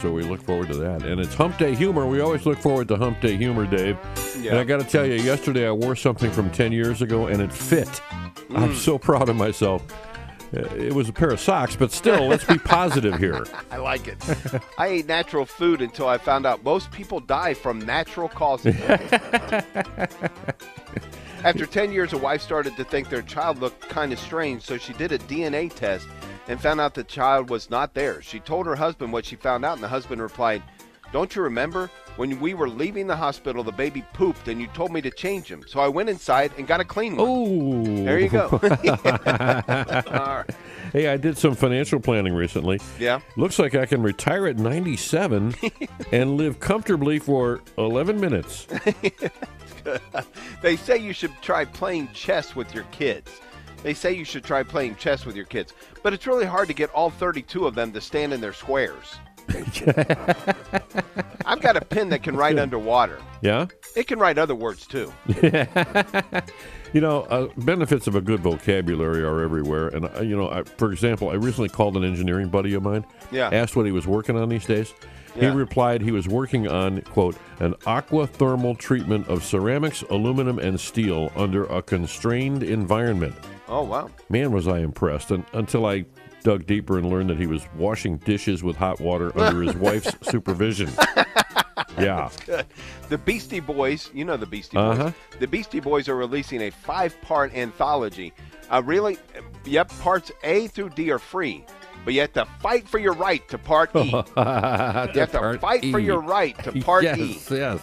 So we look forward to that. And it's Hump Day Humor. We always look forward to Hump Day Humor, Dave. Yeah. And I got to tell you, yesterday I wore something from 10 years ago, and it fit. I'm so proud of myself. It was a pair of socks, but still, let's be positive here. I like it. I ate natural food until I found out most people die from natural causes. After 10 years, a wife started to think their child looked kind of strange, so she did a DNA test and found out the child was not there. She told her husband what she found out, and the husband replied, "Don't you remember? When we were leaving the hospital, the baby pooped, and you told me to change him. So I went inside and got a clean one." Oh. There you go. All right. Hey, I did some financial planning recently. Yeah. Looks like I can retire at 97 and live comfortably for 11 minutes. They say you should try playing chess with your kids. But it's really hard to get all 32 of them to stand in their squares. I've got a pen that can write underwater. Yeah? It can write other words, too. You know, benefits of a good vocabulary are everywhere. And, for example, I recently called an engineering buddy of mine, asked what he was working on these days. Yeah. He replied he was working on, quote, an aquathermal treatment of ceramics, aluminum, and steel under a constrained environment. Oh, wow. Man, was I impressed, until I dug deeper and learned that he was washing dishes with hot water under his wife's supervision. Yeah. Good. The Beastie Boys, you know the Beastie Boys. Uh-huh. The Beastie Boys are releasing a 5-part anthology. Parts A through D are free, but you have to fight for your right to Part E. You have to fight for your right to Part E. Yes.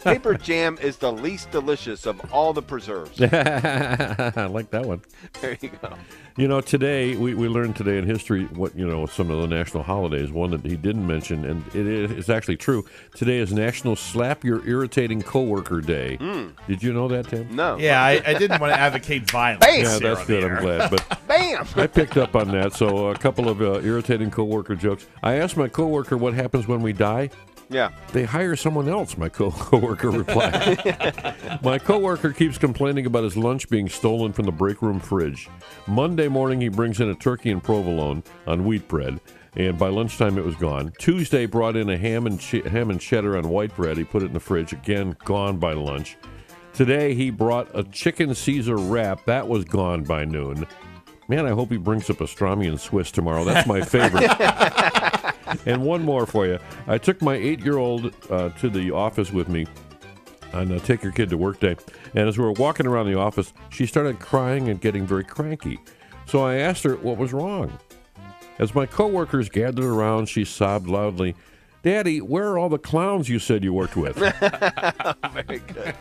Paper jam is the least delicious of all the preserves. I like that one. There you go. You know, today, we learned today in history some of the national holidays. One that he didn't mention, and it's actually true. Today is National Slap Your Irritating Coworker Day. Did you know that, Tim? No. Yeah, I didn't want to advocate violence. Bam! Yeah, that's good. I'm glad. But Bam! I picked up on that. So a couple of irritating coworker jokes. I asked my coworker what happens when we die. Yeah. They hire someone else, my coworker replied. My coworker keeps complaining about his lunch being stolen from the break room fridge. Monday morning, he brings in a turkey and provolone on wheat bread, and by lunchtime, it was gone. Tuesday brought in a ham and cheddar on white bread. He put it in the fridge. Again, gone by lunch. Today, he brought a chicken Caesar wrap. That was gone by noon. Man, I hope he brings up pastrami and Swiss tomorrow. That's my favorite. And one more for you. I took my 8-year-old to the office with me on Take Your Kid to Work Day. And as we were walking around the office, she started crying and getting very cranky. So I asked her what was wrong. As my coworkers gathered around, she sobbed loudly, "Daddy, where are all the clowns you said you worked with?" Very good.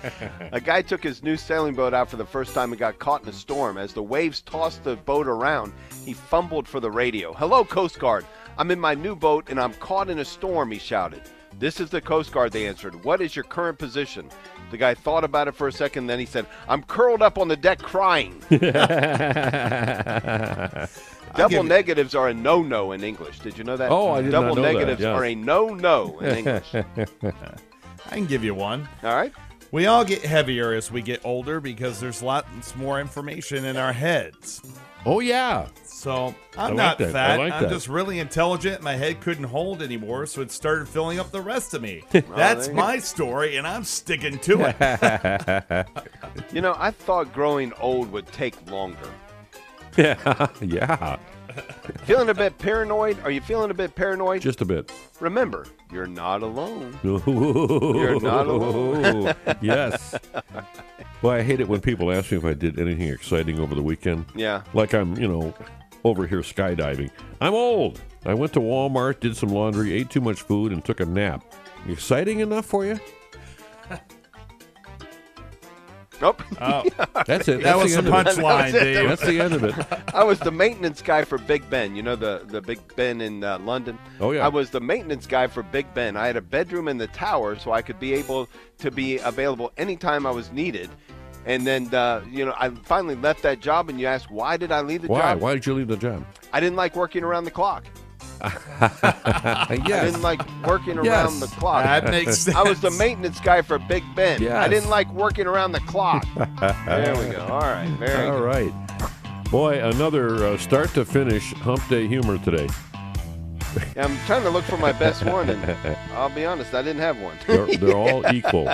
A guy took his new sailing boat out for the first time and got caught in a storm. As the waves tossed the boat around, he fumbled for the radio. "Hello, Coast Guard. I'm in my new boat and I'm caught in a storm," he shouted. "This is the Coast Guard," they answered. "What is your current position?" The guy thought about it for a second, then he said, "I'm curled up on the deck crying." Double negatives are a no-no in English. Did you know that? Oh, I did not know that. Double negatives yes. are a no-no in English. I can give you one. All right. We all get heavier as we get older because there's lots more information in our heads. Oh, yeah. So I I'm like not that. fat. I like I'm that. just really intelligent. My head couldn't hold anymore, so it started filling up the rest of me. That's my story, and I'm sticking to it. You know, I thought growing old would take longer. Yeah. Feeling a bit paranoid? Are you feeling a bit paranoid? Just a bit. Remember, you're not alone. You're not alone. Yes. Well, I hate it when people ask me if I did anything exciting over the weekend. Yeah. Like I'm, over here skydiving. I'm old. I went to Walmart, did some laundry, ate too much food, and took a nap. Exciting enough for you? Nope. Oh, That's it. that That's was the the end of it. punchline, Dave. That's the end of it. I was the maintenance guy for Big Ben. You know the Big Ben in London? Oh, yeah. I was the maintenance guy for Big Ben. I had a bedroom in the tower so I could be able to be available anytime I was needed. And then, I finally left that job, and you ask, why did I leave the job? Why did you leave the job? I didn't like working around the clock. I Yes. didn't like working around the clock. That makes sense. I was the maintenance guy for Big Ben. Yes. I didn't like working around the clock. There we go. All right. Very All good. right. Boy, another start to finish Hump Day Humor today. Yeah, I'm trying to look for my best one, and I'll be honest, I didn't have one. They're all equal.